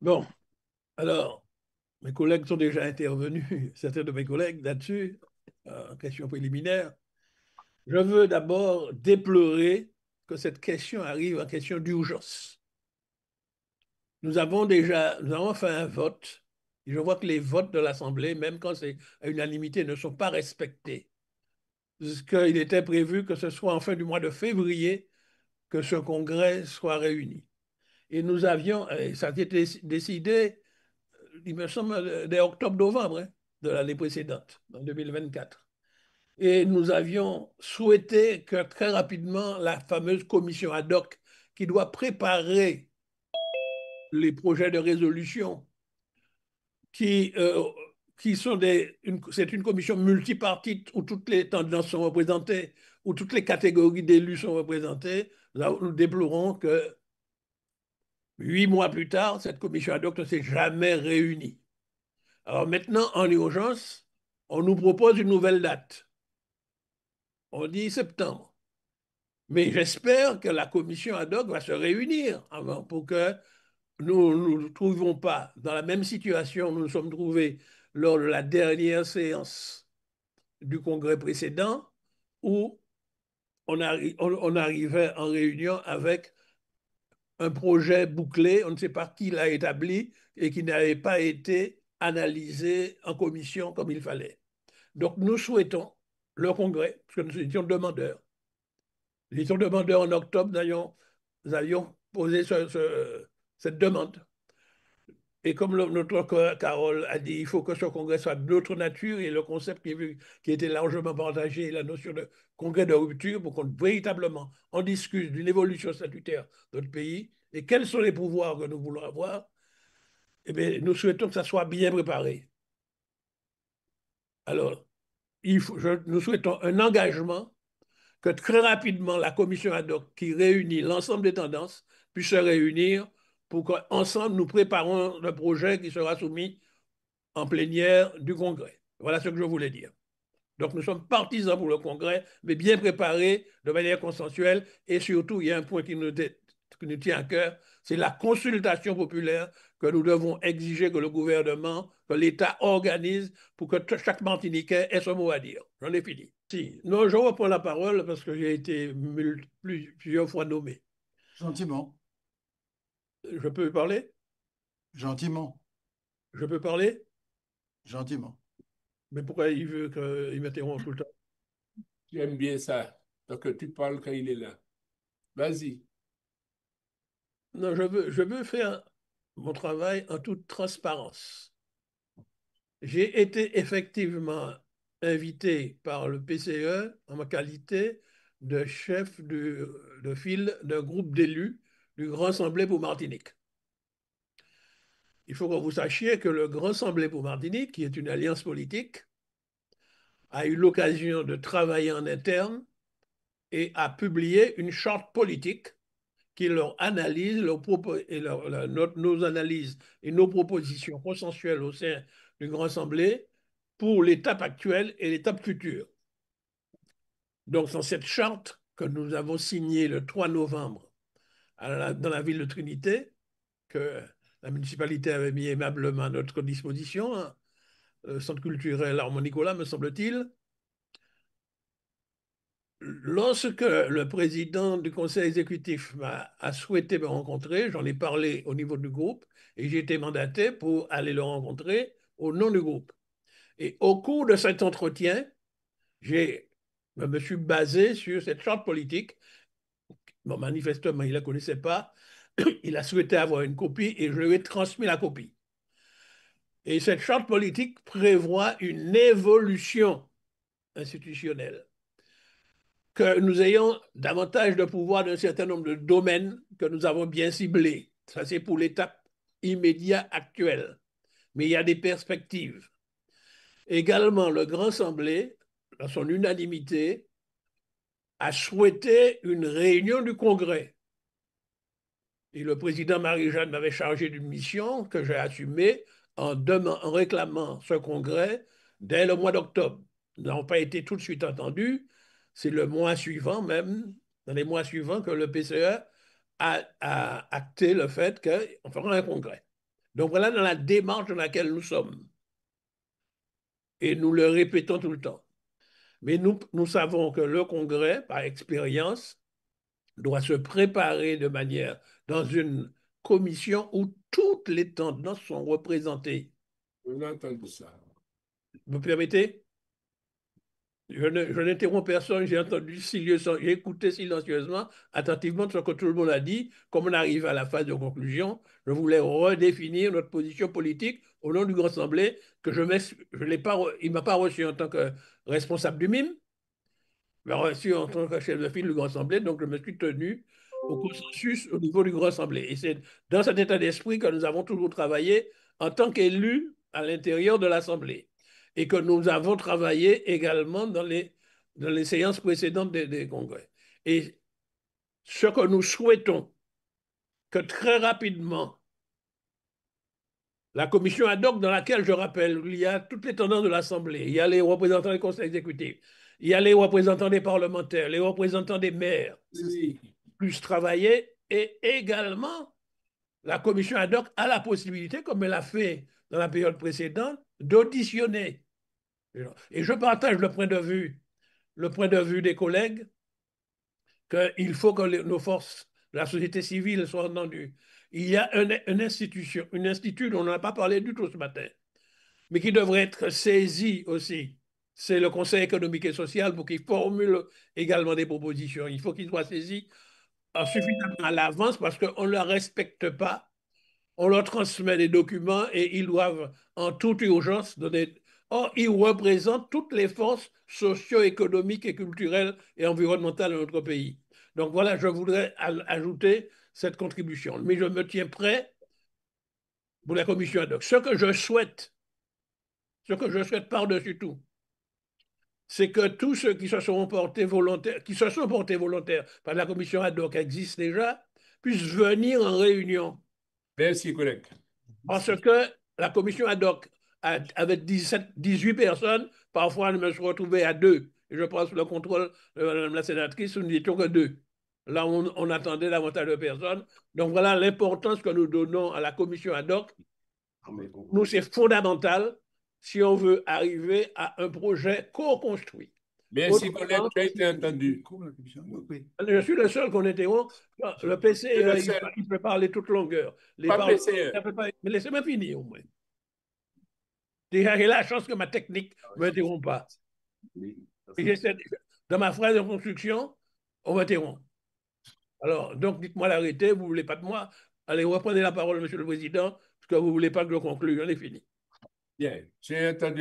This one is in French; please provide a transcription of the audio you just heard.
Bon, alors, mes collègues sont déjà intervenus, certains de mes collègues là-dessus, en question préliminaire. Je veux d'abord déplorer que cette question arrive en question d'urgence. Nous avons fait un vote, et je vois que les votes de l'Assemblée, même quand c'est à unanimité, ne sont pas respectés. Parce qu'il était prévu que ce soit en fin du mois de février que ce congrès soit réuni. Et nous avions, ça a été décidé il me semble, dès octobre-novembre de l'année précédente, en 2024. Et nous avions souhaité que très rapidement, la fameuse commission ad hoc qui doit préparer les projets de résolution, qui, euh, qui sont c'est une commission multipartite où toutes les tendances sont représentées, où toutes les catégories d'élus sont représentées. Nous déplorons que 8 mois plus tard, cette commission ad hoc ne s'est jamais réunie. Alors maintenant, en urgence, on nous propose une nouvelle date. On dit septembre. Mais j'espère que la commission ad hoc va se réunir avant pour que nous ne nous trouvions pas dans la même situation où nous nous sommes trouvés lors de la dernière séance du congrès précédent où on arrivait en réunion avec un projet bouclé, on ne sait pas qui l'a établi et qui n'avait pas été analysé en commission comme il fallait. Donc, nous souhaitons le Congrès, parce que nous étions demandeurs. Nous étions demandeurs en octobre, nous avions posé cette demande. Et comme notre Carole a dit, il faut que ce congrès soit d'autre nature et le concept qui était largement partagé, la notion de congrès de rupture, pour qu'on véritablement en discute d'une évolution statutaire de notre pays et quels sont les pouvoirs que nous voulons avoir, eh bien, nous souhaitons que ça soit bien préparé. Alors, nous souhaitons un engagement que très rapidement la commission ad hoc qui réunit l'ensemble des tendances puisse se réunir pour qu'ensemble nous préparons le projet qui sera soumis en plénière du Congrès. Voilà ce que je voulais dire. Donc nous sommes partisans pour le Congrès, mais bien préparés de manière consensuelle. Et surtout, il y a un point qui nous tient à cœur, c'est la consultation populaire que nous devons exiger que le gouvernement, que l'État organise pour que chaque Martiniquais ait son mot à dire. J'en ai fini. Si. Non, je reprends la parole parce que j'ai été plusieurs fois nommé. Gentiment, Je peux parler? gentiment, Je peux parler? gentiment. Mais pourquoi il veut qu'il m'interrompe tout le temps? J'aime bien ça. Donc, tu parles quand il est là. Vas-y. Non, je veux faire mon travail en toute transparence. J'ai été effectivement invité par le PCE en ma qualité de chef de file d'un groupe d'élus du Grand Assemblée pour Martinique. Il faut que vous sachiez que le Grand Assemblée pour Martinique, qui est une alliance politique, a eu l'occasion de travailler en interne et a publié une charte politique qui leur analyse nos analyses et nos propositions consensuelles au sein d'une grande assemblée pour l'étape actuelle et l'étape future. Donc, dans cette charte que nous avons signée le 3 novembre dans la ville de Trinité, que la municipalité avait mis aimablement à notre disposition, hein, le centre culturel Armand Nicolas, me semble-t-il, lorsque le président du conseil exécutif a souhaité me rencontrer, j'en ai parlé au niveau du groupe et j'ai été mandaté pour aller le rencontrer au nom du groupe. Et au cours de cet entretien, je me suis basé sur cette charte politique. Bon, manifestement, il ne la connaissait pas. Il a souhaité avoir une copie et je lui ai transmis la copie. Et cette charte politique prévoit une évolution institutionnelle, que nous ayons davantage de pouvoir dans un certain nombre de domaines que nous avons bien ciblés. Ça, c'est pour l'étape immédiate actuelle. Mais il y a des perspectives. Également, le Grand Assemblée, dans son unanimité, a souhaité une réunion du Congrès. Et le président Marie-Jeanne m'avait chargé d'une mission que j'ai assumée en réclamant ce congrès dès le mois d'octobre. Nous n'avons pas été tout de suite entendus. C'est le mois suivant même, dans les mois suivants, que le PCE a acté le fait qu'on fera un congrès. Donc voilà dans la démarche dans laquelle nous sommes. Et nous le répétons tout le temps. Mais nous savons que le Congrès, par expérience, doit se préparer de manière dans une commission où toutes les tendances sont représentées. On a entendu ça. Vous me permettez? Je n'interromps personne, j'ai écouté silencieusement, attentivement ce que tout le monde a dit. Comme on arrive à la phase de conclusion, je voulais redéfinir notre position politique au nom du Grand Assemblée, que je l'ai pas, il ne m'a pas reçu en tant que responsable du MIM, mais reçu en tant que chef de file du Grand Assemblée, donc je me suis tenu au consensus au niveau du Grand Assemblée. Et c'est dans cet état d'esprit que nous avons toujours travaillé en tant qu'élus à l'intérieur de l'Assemblée et que nous avons travaillé également dans les séances précédentes des congrès. Et ce que nous souhaitons, que très rapidement, la commission ad hoc dans laquelle, je rappelle, il y a toutes les tendances de l'Assemblée, il y a les représentants du conseil exécutif, il y a les représentants des parlementaires, les représentants des maires, Oui. plus travailler, et également la commission ad hoc a la possibilité, comme elle a fait dans la période précédente, d'auditionner. Et je partage le point de vue des collègues, qu'il faut que nos forces, la société civile soient entendues. Il y a une institution, une institut dont on n'a pas parlé du tout ce matin, mais qui devrait être saisie aussi. C'est le Conseil économique et social pour qu'il formule également des propositions. Il faut qu'il soit saisi suffisamment à l'avance parce qu'on ne la respecte pas. On leur transmet des documents et ils doivent en toute urgence donner. Or, ils représentent toutes les forces socio-économiques et culturelles et environnementales de notre pays. Donc voilà, je voudrais ajouter cette contribution. Mais je me tiens prêt pour la commission ad hoc. Ce que je souhaite par-dessus tout, c'est que tous ceux qui se sont portés volontaires, par la commission ad hoc existe déjà, puissent venir en réunion. Merci, collègue. Parce que la commission ad hoc, avec 18 personnes, parfois je me suis retrouvé à deux. Et je pense que le contrôle de Mme la sénatrice, nous n'étions que deux. Là, on attendait davantage de personnes. Donc voilà l'importance que nous donnons à la commission ad hoc. Nous, c'est fondamental si on veut arriver à un projet co-construit. Merci, collègue, tu as été entendu. Je suis le seul qu'on interrompt. Le PC, il peut parler toute longueur. Pas PC. Mais laissez-moi finir au moins. Déjà, j'ai la chance que ma technique ne m'interrompt pas. Dans ma phrase de construction, on m'interrompt. Alors, donc, dites-moi l'arrêter, vous ne voulez pas de moi. Allez, reprenez la parole, Monsieur le Président, parce que vous ne voulez pas que je conclue. On est fini. Bien, j'ai entendu.